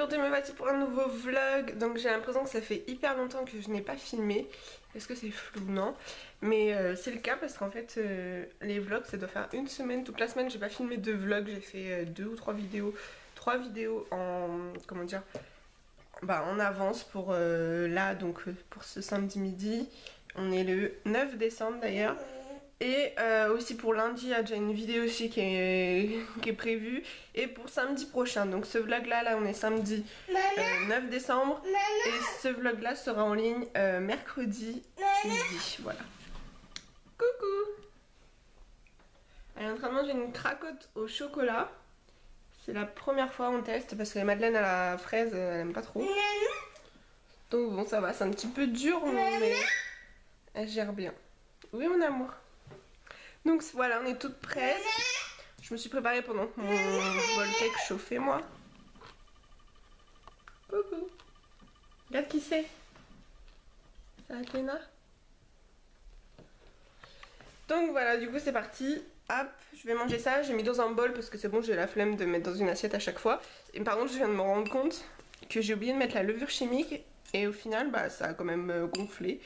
aujourd'hui me voici pour un nouveau vlog. Donc j'ai l'impression que ça fait hyper longtemps que je n'ai pas filmé. Est-ce que c'est flou? Non. Mais c'est le cas parce qu'en fait les vlogs ça doit faire une semaine. Toute la semaine j'ai pas filmé de vlog. J'ai fait 2 ou 3 vidéos. 3 vidéos en... comment dire, bah, en avance pour là, donc pour ce samedi midi. On est le 9 décembre d'ailleurs. Et aussi pour lundi, il y a déjà une vidéo aussi qui est prévue. Et pour samedi prochain, donc ce vlog là on est samedi 9 décembre. Et ce vlog là sera en ligne mercredi midi. Voilà. Coucou. Elle est en train de manger une cracotte au chocolat. C'est la première fois on teste parce que les madeleines à la fraise elle aime pas trop. Donc bon ça va, c'est un petit peu dur mais elle gère bien. Oui mon amour. Donc voilà, on est toutes prêtes. Je me suis préparée pendant que mon bol cake chauffait moi. Coucou. Regarde qui c'est. C'est Athéna. Donc voilà, du coup c'est parti. Hop, je vais manger ça. J'ai mis dans un bol parce que c'est bon, j'ai la flemme de mettre dans une assiette à chaque fois. Et par contre je viens de me rendre compte que j'ai oublié de mettre la levure chimique. Et au final bah ça a quand même gonflé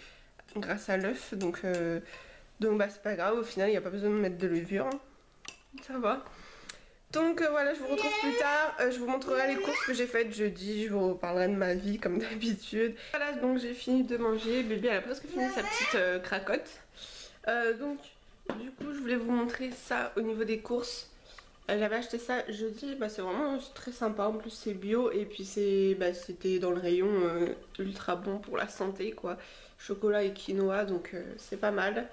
grâce à l'œuf. Donc bah c'est pas grave, au final il n'y a pas besoin de mettre de levure. Ça va. Donc voilà, je vous retrouve plus tard. Je vous montrerai les courses que j'ai faites jeudi. Je vous reparlerai de ma vie comme d'habitude. Voilà, donc j'ai fini de manger. Bébé elle a presque fini sa petite cracotte. Donc du coup je voulais vous montrer ça au niveau des courses. J'avais acheté ça jeudi, bah, c'est vraiment très sympa, en plus c'est bio et puis c'était dans le rayon ultra bon pour la santé quoi. Chocolat et quinoa donc c'est pas mal.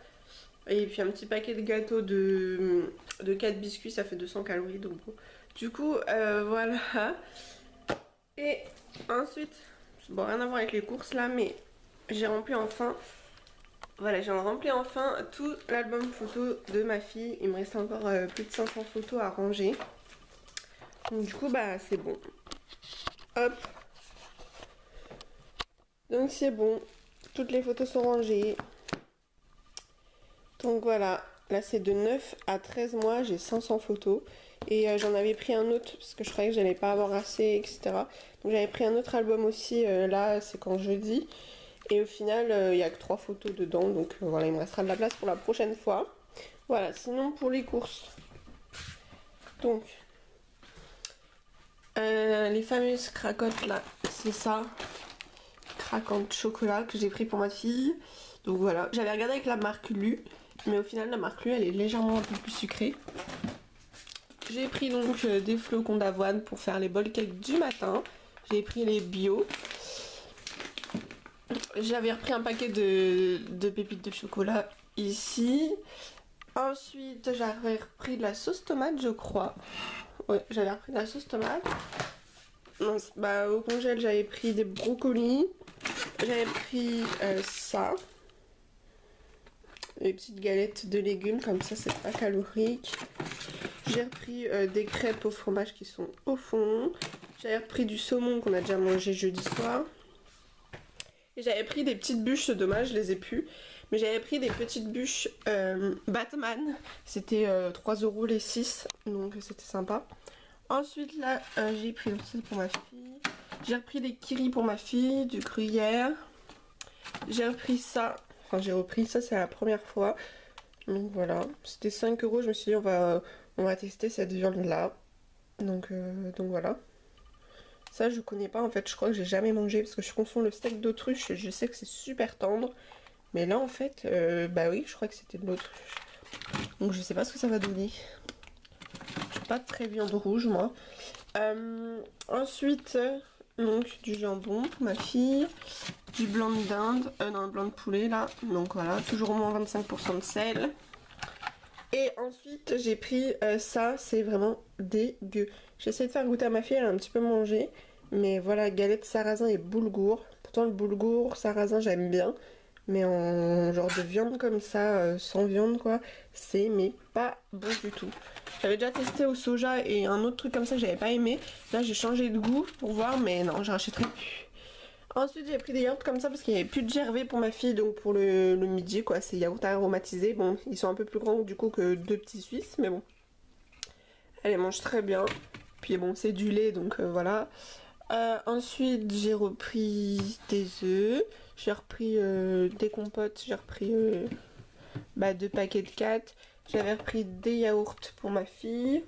Et puis un petit paquet de gâteaux de 4 biscuits, ça fait 200 calories donc bon. Du coup voilà. Et ensuite, bon rien à voir avec les courses là mais j'ai rempli enfin. Voilà, j'ai rempli enfin tout l'album photo de ma fille. Il me reste encore plus de 500 photos à ranger. Donc du coup bah c'est bon. Hop. Donc c'est bon. Toutes les photos sont rangées. Donc voilà. Là c'est de 9 à 13 mois. J'ai 500 photos. Et j'en avais pris un autre parce que je croyais que j'allais pas avoir assez, etc. Donc j'avais pris un autre album aussi. Là c'est quand jeudi. Et au final, il n'y a que 3 photos dedans. Donc voilà, il me restera de la place pour la prochaine fois. Voilà, sinon pour les courses. Donc, les fameuses cracottes là, c'est ça. Craquante chocolat que j'ai pris pour ma fille. Donc voilà, j'avais regardé avec la marque Lu. Mais au final, la marque Lu, elle est légèrement un peu plus sucrée. J'ai pris donc des flocons d'avoine pour faire les bol cakes du matin. J'ai pris les bio. J'avais repris un paquet de pépites de chocolat ici. Ensuite j'avais repris de la sauce tomate je crois. Ouais j'avais repris de la sauce tomate. Non, bah, au congèle j'avais pris des brocolis. J'avais pris ça. Les petites galettes de légumes comme ça c'est pas calorique. J'ai repris des crêpes au fromage qui sont au fond. J'avais repris du saumon qu'on a déjà mangé jeudi soir. Et j'avais pris des petites bûches, c'est dommage, je les ai plus. Mais j'avais pris des petites bûches Batman. C'était 3 € les 6. Donc c'était sympa. Ensuite là, j'ai pris aussi pour ma fille. J'ai repris des kiris pour ma fille, du gruyère. J'ai repris ça. Enfin j'ai repris ça, c'est la première fois. Donc voilà. C'était 5 €. Je me suis dit on va tester cette viande là. Donc voilà. Ça je connais pas en fait, je crois que j'ai jamais mangé parce que je confonds le steak d'autruche et je sais que c'est super tendre. Mais là en fait, bah oui je crois que c'était de l'autruche. Donc je sais pas ce que ça va donner. Je suis pas très viande rouge moi. Ensuite, donc du jambon pour ma fille. Du blanc de dinde, non blanc de poulet là. Donc voilà, toujours au moins 25% de sel. Et ensuite j'ai pris ça, c'est vraiment dégueu. J'essaie de faire goûter à ma fille, elle a un petit peu mangé. Mais voilà, galette sarrasin et boulgour. Pourtant le boulgour, sarrasin j'aime bien. Mais en genre de viande comme ça, sans viande quoi, c'est mais pas bon du tout. J'avais déjà testé au soja et un autre truc comme ça que j'avais pas aimé. Là j'ai changé de goût pour voir mais non, je rachèterai plus. Ensuite j'ai pris des yaourts comme ça parce qu'il n'y avait plus de gervais pour ma fille, donc pour le midi quoi, c'est yaourt aromatisé. Bon, ils sont un peu plus grands du coup que 2 petits suisses, mais bon. Elle les mange très bien. Puis bon, c'est du lait donc voilà. Ensuite j'ai repris des œufs, j'ai repris des compotes, j'ai repris 2 paquets de 4. J'avais repris des yaourts pour ma fille.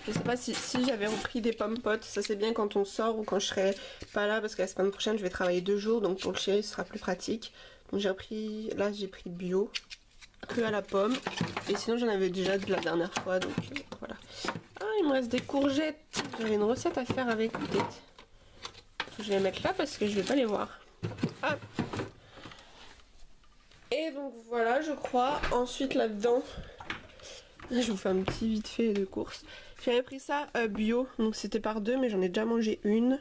Je sais pas si j'avais repris des pommes potes, ça c'est bien quand on sort ou quand je serai pas là parce que la semaine prochaine je vais travailler 2 jours, donc pour le chéri ce sera plus pratique. Donc j'ai repris, là j'ai pris bio, cru à la pomme, et sinon j'en avais déjà de la dernière fois, donc voilà. Ah, il me reste des courgettes, j'avais une recette à faire avec peut-être. Je vais les mettre là parce que je vais pas les voir. Hop. Et donc voilà, je crois. Ensuite là-dedans, je vous fais un petit vite fait de course. J'avais pris ça bio, donc c'était par 2, mais j'en ai déjà mangé une.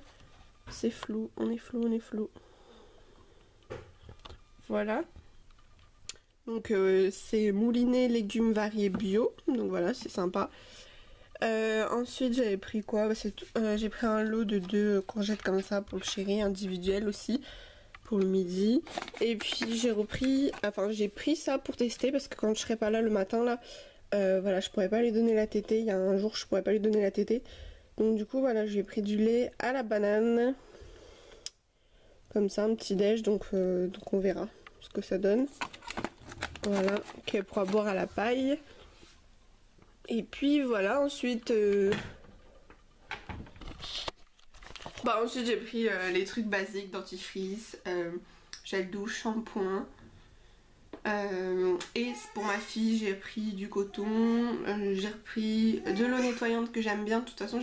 C'est flou, on est flou, on est flou. Voilà. Donc c'est mouliné légumes variés bio, donc voilà, c'est sympa. Ensuite j'avais pris quoi? J'ai pris un lot de 2 courgettes comme ça pour le chéri, individuel aussi, pour le midi. Et puis j'ai pris ça pour tester parce que quand je serai pas là le matin là, voilà, je pourrais pas lui donner la tétée. Il y a un jour je pourrais pas lui donner la tétée. Donc du coup voilà, j'ai pris du lait à la banane. Comme ça, un petit déj, donc on verra ce que ça donne. Voilà, qu'elle pourra boire à la paille. Et puis voilà, ensuite ensuite j'ai pris les trucs basiques, dentifrice, gel douche, shampoing. Et pour ma fille j'ai pris du coton, j'ai repris de l'eau nettoyante que j'aime bien. De toute façon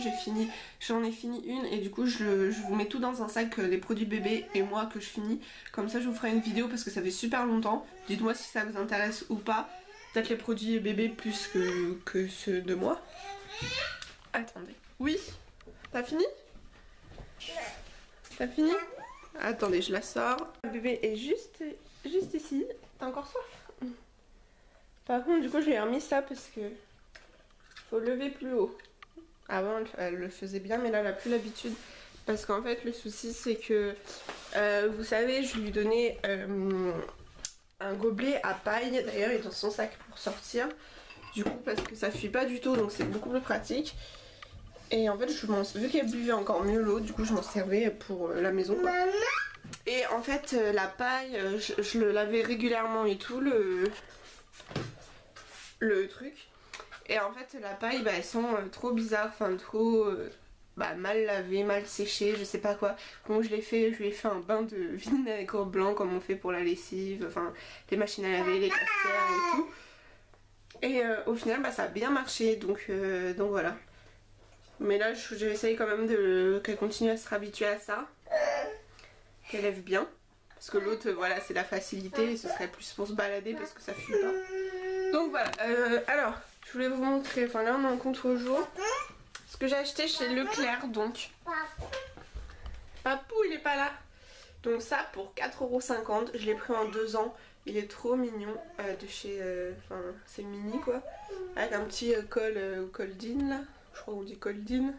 j'en ai fini une et du coup je vous mets tout dans un sac, les produits bébés et moi que je finis. Comme ça je vous ferai une vidéo parce que ça fait super longtemps. Dites-moi si ça vous intéresse ou pas. Peut-être les produits bébés plus que ceux de moi. Attendez. Oui. T'as fini? T'as fini? Attendez, je la sors. Le bébé est juste ici. T'as encore soif? Par contre, du coup, je lui ai remis ça parce que faut lever plus haut. Avant, elle le faisait bien, mais là, elle a plus l'habitude. Parce qu'en fait, le souci, c'est que, vous savez, je lui donnais un gobelet à paille. D'ailleurs, il est dans son sac pour sortir. Du coup, parce que ça fuit pas du tout, donc c'est beaucoup plus pratique. Et en fait, vu qu'elle buvait encore mieux l'eau, du coup, je m'en servais pour la maison, quoi. Et en fait la paille, je le lavais régulièrement et tout le truc. Et en fait la paille elles sont trop bizarres, enfin trop mal lavées, mal séchées, je sais pas quoi. Donc je lui ai fait un bain de vinaigre blanc comme on fait pour la lessive, enfin les machines à laver, les cafetières et tout. Et au final ça a bien marché, donc voilà. Mais là j'essaye quand même qu'elle continue à se habituer à ça. Qu'elle lève bien, parce que l'autre voilà c'est la facilité et ce serait plus pour se balader parce que ça fuit pas. Donc voilà, alors je voulais vous montrer, enfin là on est en contre-jour, ce que j'ai acheté chez Leclerc. Donc Papou il est pas là. Donc ça pour 4,50 €, je l'ai pris en 2 ans, il est trop mignon, de chez, enfin c'est mini quoi, avec un petit Coldin là, je crois qu'on dit Coldin.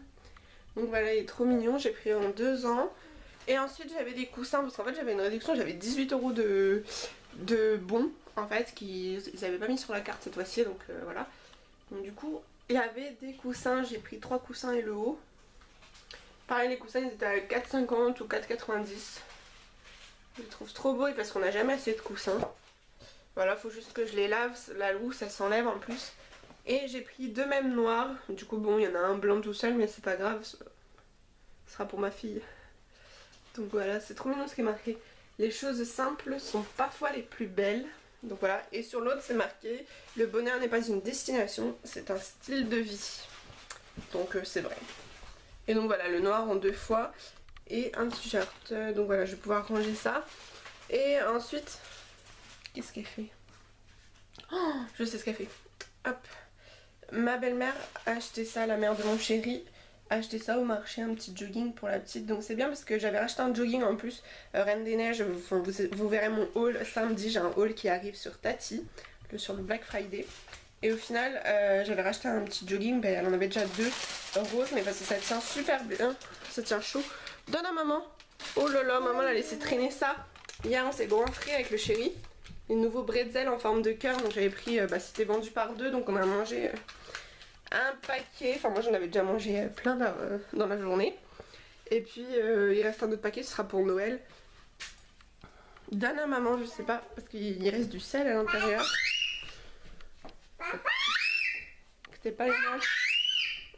Donc voilà, il est trop mignon, j'ai pris en 2 ans. Et ensuite j'avais des coussins parce qu'en fait j'avais une réduction, j'avais 18 € de bons en fait qu'ils n'avaient pas mis sur la carte cette fois-ci, donc voilà. Donc du coup il y avait des coussins, j'ai pris 3 coussins et le haut. Pareil, les coussins ils étaient à 4,50 ou 4,90. Je les trouve trop beaux et parce qu'on n'a jamais assez de coussins. Voilà, faut juste que je les lave, la loue ça s'enlève en plus. Et j'ai pris 2 mêmes noirs, du coup bon il y en a un blanc tout seul mais c'est pas grave, ce sera pour ma fille. Donc voilà, c'est trop mignon ce qui est marqué. Les choses simples sont parfois les plus belles. Donc voilà, et sur l'autre c'est marqué: le bonheur n'est pas une destination, c'est un style de vie. Donc c'est vrai. Et donc voilà, le noir en 2 fois et un t-shirt. Donc voilà, je vais pouvoir ranger ça. Et ensuite, qu'est-ce qu'elle fait? Oh, je sais ce qu'elle fait. Hop. Ma belle-mère a acheté ça, la mère de mon chéri. Acheté ça au marché, un petit jogging pour la petite, donc c'est bien parce que j'avais racheté un jogging en plus, Reine des Neiges, vous verrez mon haul samedi, j'ai un haul qui arrive sur Tati, sur le Black Friday, et au final j'avais racheté un petit jogging, elle en avait déjà 2 roses, mais parce que ça tient super bien, ça tient chaud. Donne à maman. Oh là là, maman elle a laissé traîner ça, hier on s'est goinfré avec le chéri, les nouveaux bretzels en forme de cœur, donc j'avais pris, c'était vendu par 2, donc on a mangé un paquet, enfin moi j'en avais déjà mangé plein dans la journée. Et puis il reste un autre paquet, ce sera pour Noël. Donne à maman, je sais pas, parce qu'il reste du sel à l'intérieur. Que t'aies pas les mains.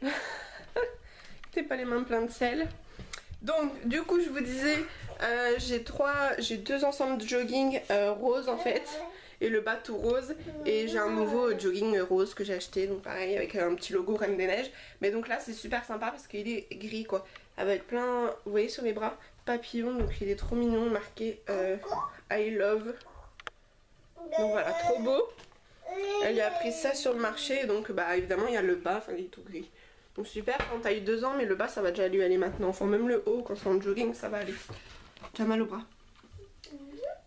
Que t'aies pas les mains pleines de sel. Donc du coup je vous disais, j'ai deux ensembles de jogging rose en fait. Et le bas tout rose. Et j'ai un nouveau jogging rose que j'ai acheté. Donc pareil avec un petit logo Reine des Neiges. Mais donc là c'est super sympa parce qu'il est gris quoi. Avec plein, vous voyez sur les bras, papillons. Donc il est trop mignon, marqué I love. Donc voilà, trop beau. Elle lui a pris ça sur le marché. Donc bah évidemment il y a le bas, enfin il est tout gris. Donc super, quand t'as eu 2 ans, mais le bas ça va déjà lui aller maintenant. Enfin même le haut, quand c'est en jogging ça va aller. T'as mal au bras.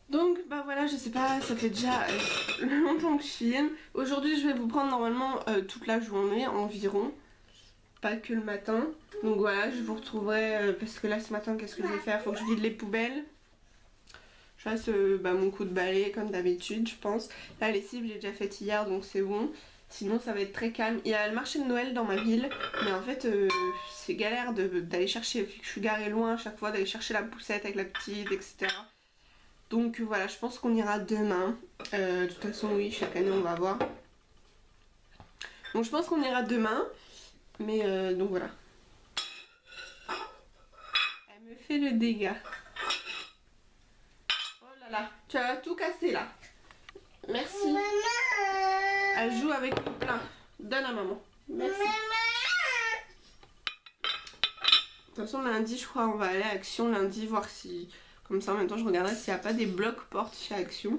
Donc bah voilà, je sais pas, ça fait déjà longtemps que je filme. Aujourd'hui je vais vous prendre normalement toute la journée environ. Pas que le matin. Donc voilà, je vous retrouverai parce que là ce matin qu'est-ce que je vais faire? Faut que je vide les poubelles. Je fasse mon coup de balai comme d'habitude je pense. La lessive j'ai déjà faite hier donc c'est bon. Sinon ça va être très calme. Il y a le marché de Noël dans ma ville. Mais en fait c'est galère d'aller chercher, vu que je suis garée loin à chaque fois, d'aller chercher la poussette avec la petite, etc. Donc voilà, je pense qu'on ira demain. De toute façon oui, chaque année on va voir. Donc je pense qu'on ira demain. Mais donc voilà. Elle me fait le dégât. Oh là là, tu as tout cassé là. Merci. Maman. Elle joue avec le plein. Donne à maman. Merci. Maman. De toute façon lundi je crois on va aller à Action lundi voir si... Comme ça en même temps je regarderai s'il n'y a pas des blocs portes chez Action.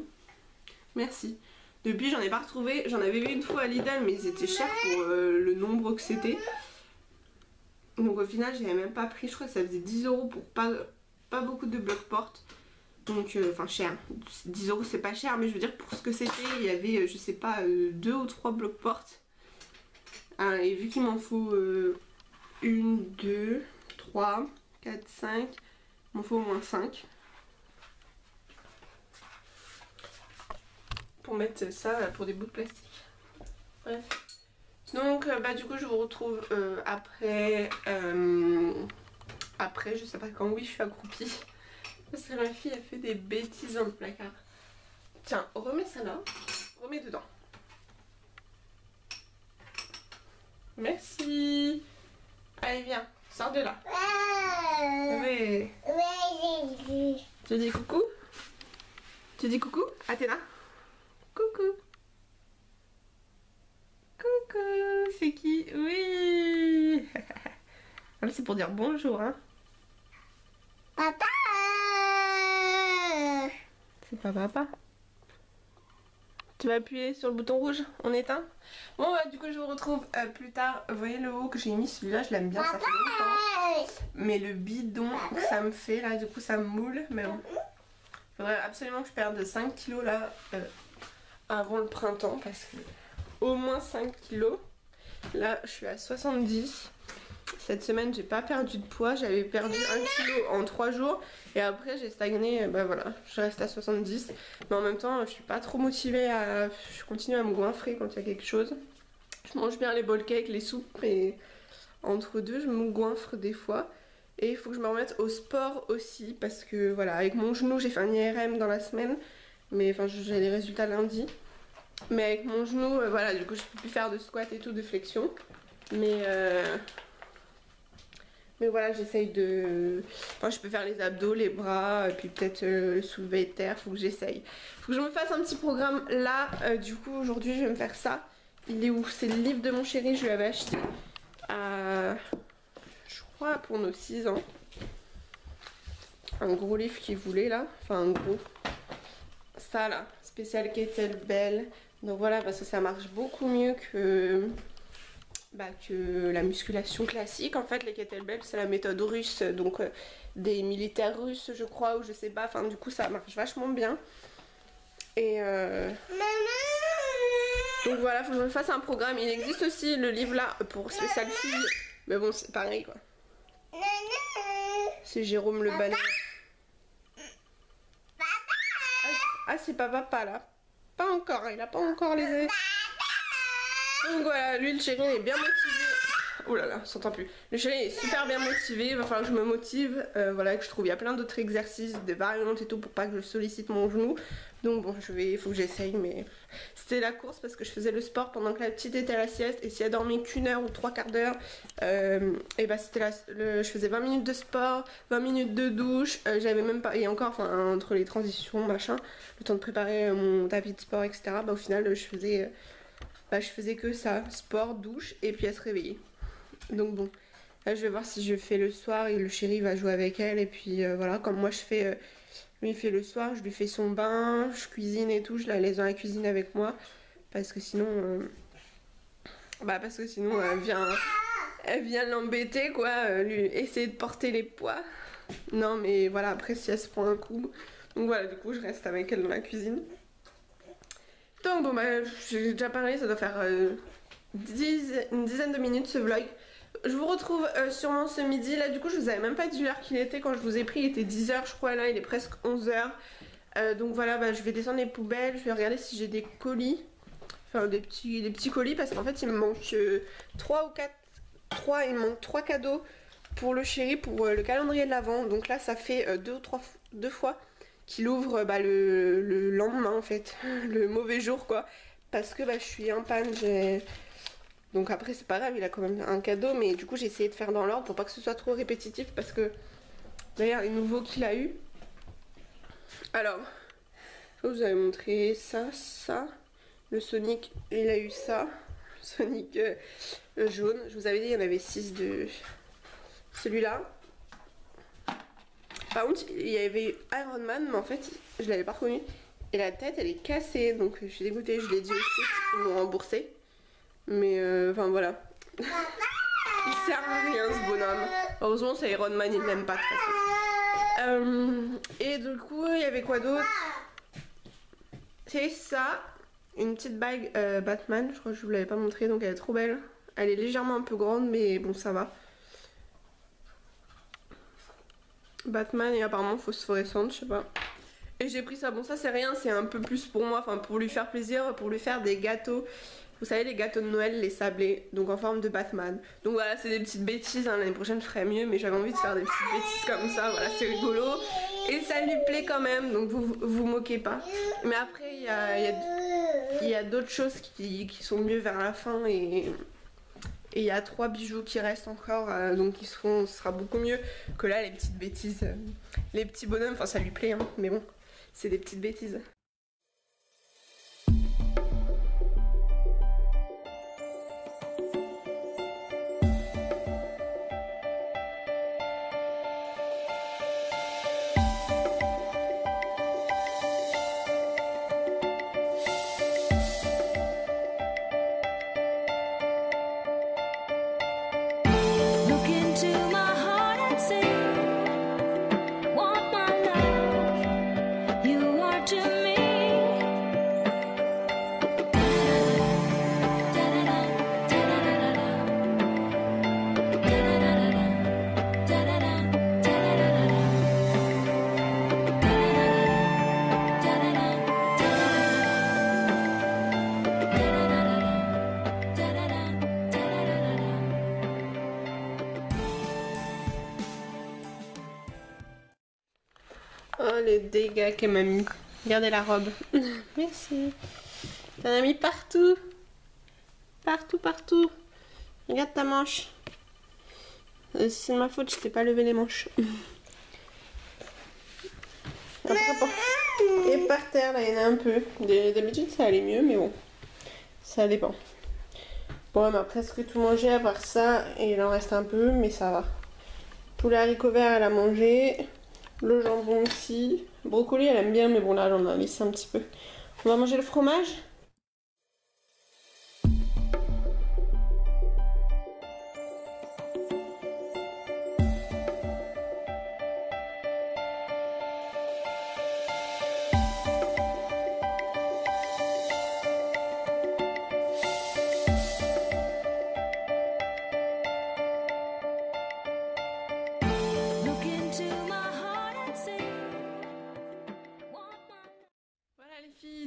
Merci. Depuis j'en ai pas retrouvé. J'en avais vu une fois à Lidl mais ils étaient chers pour le nombre que c'était. Donc au final j'avais même pas pris. Je crois que ça faisait 10 € pour pas beaucoup de blocs portes. Donc enfin cher. 10 € c'est pas cher mais je veux dire pour ce que c'était il y avait je sais pas 2 ou 3 blocs portes. Et vu qu'il m'en faut 1, 2, 3, 4, 5. Il m'en faut au moins 5. Pour mettre ça pour des bouts de plastique. Bref. Donc bah du coup je vous retrouve après je sais pas quand. Oui je suis accroupie parce que ma fille a fait des bêtises dans le placard. Tiens remets ça là. Remets dedans. Merci. Allez viens, sors de là. Ouais. Tu dis coucou? Tu dis coucou Athéna? Coucou. Coucou, c'est qui? Oui. C'est pour dire bonjour, hein. Papa. C'est pas papa. Tu vas appuyer sur le bouton rouge, on éteint. Bon bah du coup je vous retrouve plus tard. Vous voyez le haut que j'ai mis, celui-là je l'aime bien, ça fait longtemps. Mais le bidon que ça me fait là, du coup ça me moule. Mais bon. Faudrait absolument que je perde 5 kilos là avant le printemps parce que au moins 5 kilos. Là je suis à 70. Cette semaine j'ai pas perdu de poids, j'avais perdu 1 kilo en 3 jours. Et après j'ai stagné, bah voilà, je reste à 70. Mais en même temps je suis pas trop motivée à... Je continue à me goinfrer quand il y a quelque chose. Je mange bien les bowl cakes, les soupes, mais entre deux je me goinfre des fois. Et il faut que je me remette au sport aussi parce que voilà, avec mon genou j'ai fait un IRM dans la semaine. Mais enfin j'ai les résultats lundi. Mais avec mon genou, voilà, du coup je peux plus faire de squat et tout, de flexion. Mais voilà, j'essaye de... Enfin, je peux faire les abdos, les bras, et puis peut-être le soulevé de terre, faut que j'essaye. Faut que je me fasse un petit programme là. Du coup, aujourd'hui, je vais me faire ça. Il est où? C'est le livre de mon chéri, je lui avais acheté je crois pour nos 6 ans. Un gros livre qu'il voulait là. Enfin, un gros. Ça là, spécial kettlebell. Donc voilà, parce que ça marche beaucoup mieux que la musculation classique. En fait les kettlebells c'est la méthode russe, donc des militaires russes je crois, ou je sais pas, enfin du coup ça marche vachement bien. Et donc voilà, faut que je me fasse un programme. Il existe aussi le livre là pour spécial filles, mais bon c'est pareil quoi. C'est Jérôme Le Banner. Ah c'est pas papa là. Pas encore, il a pas encore les... Donc voilà, lui le chéri est bien motivé Oh là là, on s'entend plus. Le chéri est super bien motivé, il va falloir que je me motive. Voilà, que je trouve, il y a plein d'autres exercices, des variantes et tout pour pas que je sollicite mon genou. Donc bon, il faut que j'essaye, mais c'était la course parce que je faisais le sport pendant que la petite était à la sieste. Et si elle dormait qu'une heure ou 3/4 d'heure, et bah c'était je faisais 20 minutes de sport, 20 minutes de douche. J'avais même pas, et encore, enfin, entre les transitions, machin, le temps de préparer mon tapis de sport, etc. Bah au final, je faisais que ça, sport, douche, et puis elle se réveillait. Donc bon, là je vais voir si je fais le soir et le chéri va jouer avec elle. Et puis voilà, comme moi je fais, lui il fait le soir, je lui fais son bain, je cuisine et tout, je la laisse dans la cuisine avec moi. Parce que sinon, elle vient l'embêter quoi, lui essayer de porter les poids. Non mais voilà, après si elle se prend un coup. Donc voilà, du coup je reste avec elle dans la cuisine. Donc bon bah j'ai déjà parlé, ça doit faire une dizaine de minutes ce vlog. Je vous retrouve sûrement ce midi. Là du coup je vous avais même pas dit l'heure qu'il était quand je vous ai pris. Il était 10h je crois, là il est presque 11h. Donc voilà, bah, je vais descendre les poubelles. Je vais regarder si j'ai des colis. Enfin des petits colis parce qu'en fait il me manque 3 ou 4. Il me manque 3 cadeaux pour le chéri pour le calendrier de l'Avent. Donc là ça fait deux fois qu'il ouvre le lendemain en fait. Le mauvais jour quoi. Parce que je suis en panne, donc après c'est pas grave, il a quand même un cadeau, mais du coup j'ai essayé de faire dans l'ordre pour pas que ce soit trop répétitif parce que d'ailleurs les nouveaux qu'il a eu. Alors, je vous avais montré ça, le Sonic, il a eu ça, le Sonic jaune. Je vous avais dit il y en avait 6 de celui-là. Par contre il y avait eu Iron Man, mais en fait je l'avais pas reconnu. Et la tête elle est cassée, donc je suis dégoûtée, je l'ai dit au site, ils m'ont remboursé. Mais enfin voilà. Il sert à rien ce bonhomme. Heureusement c'est Iron Man, il l'aime pas de toute façon. Et du coup il y avait quoi d'autre? C'est ça. Une petite bague Batman. Je crois que je vous l'avais pas montré, donc elle est trop belle. Elle est légèrement un peu grande mais bon ça va. Batman et apparemment phosphorescente, je sais pas. Et j'ai pris ça, bon ça c'est rien, c'est un peu plus pour moi, enfin pour lui faire plaisir, pour lui faire des gâteaux. Vous savez les gâteaux de Noël, les sablés, donc en forme de Batman. Donc voilà, c'est des petites bêtises, hein. L'année prochaine je ferai mieux, mais j'avais envie de faire des petites bêtises comme ça, voilà, c'est rigolo. Et ça lui plaît quand même, donc vous moquez pas. Mais après il y a d'autres choses qui sont mieux vers la fin et il y a 3 bijoux qui restent encore, donc ce sera beaucoup mieux que là les petites bêtises. Les petits bonhommes, enfin ça lui plaît, hein, mais bon, c'est des petites bêtises. Oh les dégâts qu'elle m'a mis. Regardez la robe. Merci. T'en as mis partout. Partout. Regarde ta manche. Si c'est de ma faute, je t'ai pas levé les manches. Après, et par terre, là, il y en a un peu. D'habitude, ça allait mieux, mais bon. Ça dépend. Bon, on a presque tout mangé à part ça. Et il en reste un peu, mais ça va. Poulet haricot vert, elle a mangé. Le jambon aussi. Brocoli, elle aime bien, mais bon, là, j'en ai laissé un petit peu. On va manger le fromage.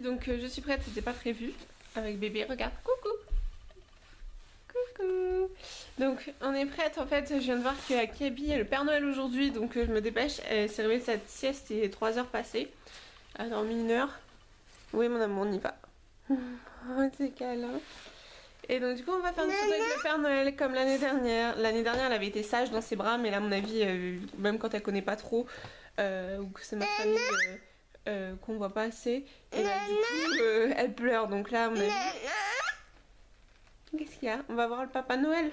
Donc je suis prête, c'était pas prévu avec bébé, regarde, coucou. Coucou. Donc on est prête en fait, je viens de voir qu'il y a Kaby et le Père Noël aujourd'hui, donc je me dépêche. Elle s'est réveillée de cette sieste, il est 3 heures passées. Elle a dormi 1 heure. Oui mon amour, on y va. Oh c'est câlin. Et donc du coup on va faire une photo avec le Père Noël comme l'année dernière. L'année dernière elle avait été sage dans ses bras, mais là à mon avis, même quand elle connaît pas trop, ou que c'est ma famille qu'on voit pas assez, et là du coup elle pleure, donc là à mon avis... Qu'est-ce qu'il y a? On va voir le Papa Noël.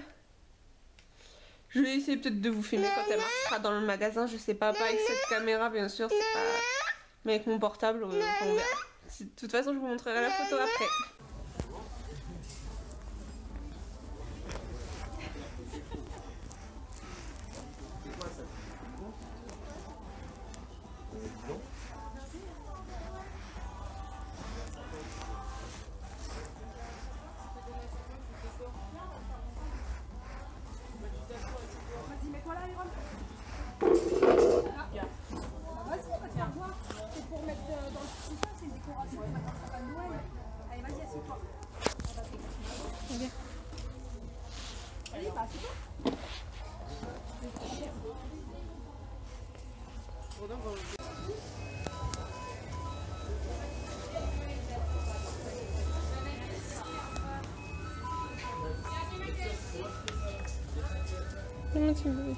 Je vais essayer peut-être de vous filmer quand elle marchera dans le magasin, je sais pas avec cette caméra bien sûr, c'est pas... Mais avec mon portable, on verra. De toute façon je vous montrerai la photo après. Comment tu veux?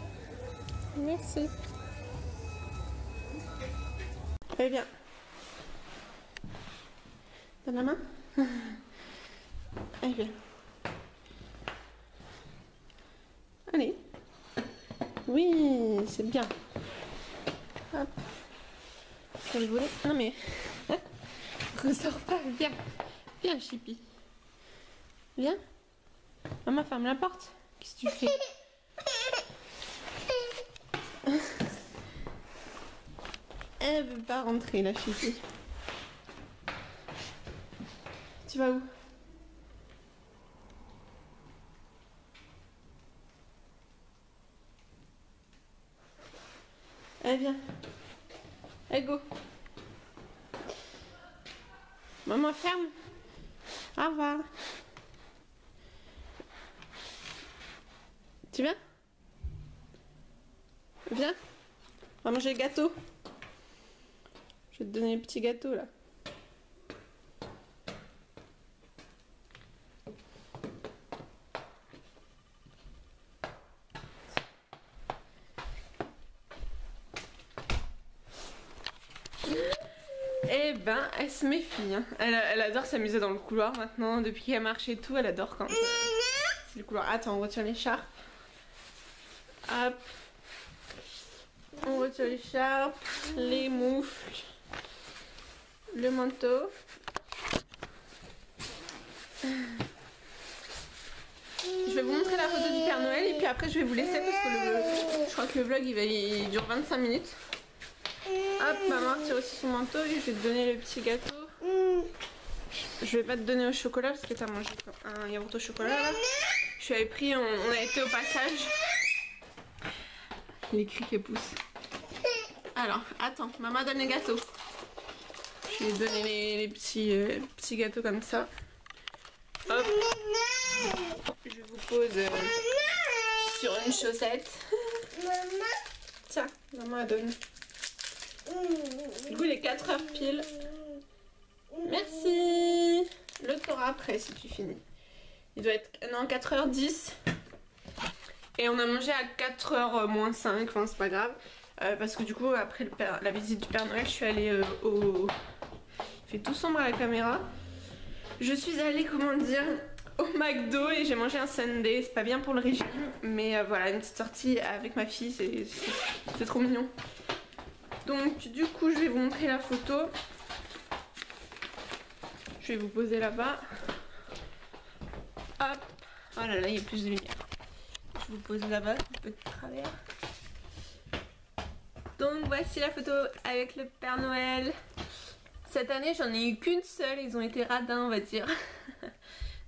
Merci. Allez, viens. Donne la main. Allez, viens. Allez. Oui, c'est bien. Hop. Vous le voulez? Non mais... Ressors pas, viens. Viens, Chippy. Viens. Maman, ferme la porte. Qu'est-ce que tu fais? Elle veut pas rentrer, la Chippy. Tu vas où? Allez, viens. Allez, go. Maman, ferme. Au revoir. Tu viens? Viens. On va manger le gâteau. Je vais te donner les petits gâteaux là. Eh ben, elle se méfie. Hein. Elle adore s'amuser dans le couloir maintenant. Depuis qu'elle marche et tout, elle adore quand c'est le couloir. Attends, on retire l'écharpe. Hop. On retire l'écharpe, les moufles, le manteau. Je vais vous montrer la photo du Père Noël et puis après je vais vous laisser parce que je crois que le vlog il dure 25 minutes. Hop, maman retire aussi son manteau et je vais te donner le petit gâteau. Je vais pas te donner au chocolat parce que t'as mangé un yaourt au chocolat là. Je lui avais pris, on a été au passage. Les cris qui poussent. Alors, attends, maman donne les gâteaux. Je vais donner les petits gâteaux comme ça. Hop. Je vous pose sur une chaussette. Tiens, maman elle donne. Du coup, il est 4 heures pile. Merci. Le t'auras après si tu finis. Il doit être... Non, 4h10. Et on a mangé à 4h moins 5. Enfin, c'est pas grave. Parce que du coup, après la visite du Père Noël, je suis allée au... Il fait tout sombre à la caméra. Je suis allée, comment dire, au McDo et j'ai mangé un sundae. C'est pas bien pour le régime. Mais voilà, une petite sortie avec ma fille. C'est trop mignon. Donc, du coup, je vais vous montrer la photo. Je vais vous poser là-bas. Hop. Oh là là, il y a plus de lumière. Je vous pose là-bas, un peu de travers. Donc voici la photo avec le Père Noël. Cette année, j'en ai eu qu'une seule. Ils ont été radins, on va dire.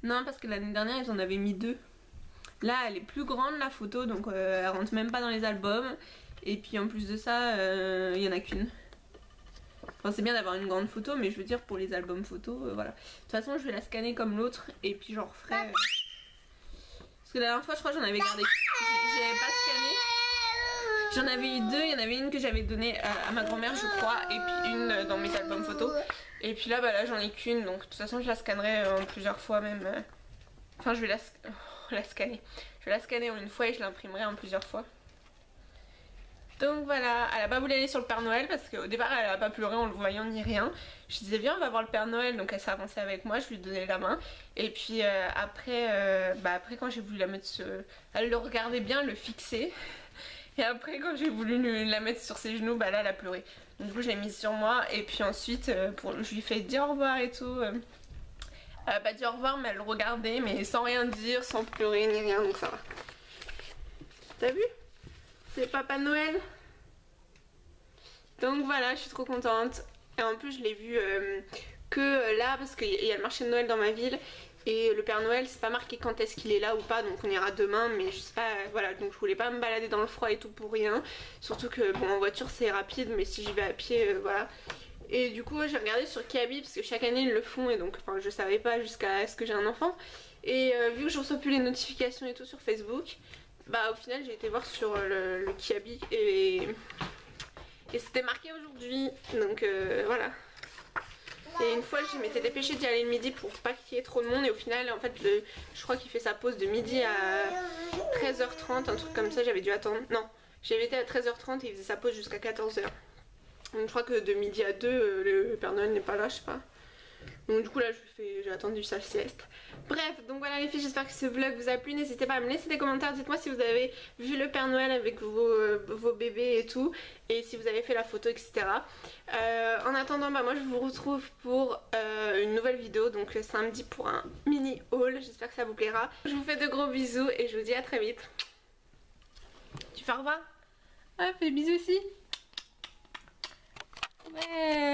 Non, parce que l'année dernière, ils en avaient mis 2. Là, elle est plus grande, la photo. Donc, elle rentre même pas dans les albums. Et puis, en plus de ça, il y en a qu'une. Enfin, c'est bien d'avoir une grande photo, mais je veux dire, pour les albums photos, voilà. De toute façon, je vais la scanner comme l'autre. Et puis, j'en referai Parce que la dernière fois je crois j'en avais gardé, j'avais pas scanné. J'en avais eu deux, il y en avait une que j'avais donnée à ma grand-mère je crois, et puis une dans mes albums photos. Et puis là, bah là j'en ai qu'une, donc de toute façon je la scannerai en plusieurs fois même. Enfin je vais la scanner. Je vais la scanner en une fois et je l'imprimerai en plusieurs fois. Donc voilà, elle a pas voulu aller sur le Père Noël parce qu'au départ elle a pas pleuré en le voyant ni rien. Je disais viens on va voir le Père Noël, donc elle s'est avancée avec moi, je lui donnais la main. Et puis après quand j'ai voulu la mettre elle le regardait bien, elle le fixait. Et après quand j'ai voulu la mettre sur ses genoux, bah là elle a pleuré. Donc du coup je l'ai mise sur moi et puis ensuite je lui fais dire au revoir et tout. Elle a pas dit au revoir mais elle le regardait mais sans rien dire, sans pleurer ni rien, donc ça va. T'as vu? C'est Papa Noël. Donc voilà, je suis trop contente. Et en plus je l'ai vu que là parce qu'il y a le marché de Noël dans ma ville. Et le Père Noël c'est pas marqué quand est-ce qu'il est là ou pas, donc on ira demain. Mais je sais pas, voilà, donc je voulais pas me balader dans le froid et tout pour rien. Surtout que bon en voiture c'est rapide, mais si j'y vais à pied voilà. Et du coup j'ai regardé sur Kiabi parce que chaque année ils le font. Et donc enfin, je savais pas jusqu'à ce que j'ai un enfant. Et vu que je reçois plus les notifications et tout sur Facebook, bah au final j'ai été voir sur le Kiabi et c'était marqué aujourd'hui, donc voilà. Et une fois je m'étais dépêchée d'y aller le midi pour pas qu'il y ait trop de monde et au final en fait je crois qu'il fait sa pause de midi à 13h30, un truc comme ça, j'avais dû attendre. Non, j'avais été à 13h30 et il faisait sa pause jusqu'à 14h. Donc je crois que de midi à 2 le Père Noël n'est pas là, je sais pas. Donc du coup là j'ai attendu sa sieste. Bref, donc voilà les filles, j'espère que ce vlog vous a plu. N'hésitez pas à me laisser des commentaires, dites-moi si vous avez vu le Père Noël avec vos bébés et tout, et si vous avez fait la photo, etc. En attendant, bah moi je vous retrouve pour une nouvelle vidéo, donc samedi pour un mini haul. J'espère que ça vous plaira. Je vous fais de gros bisous et je vous dis à très vite. Tu fais au revoir? Ah, fais des bisous aussi. Ouais.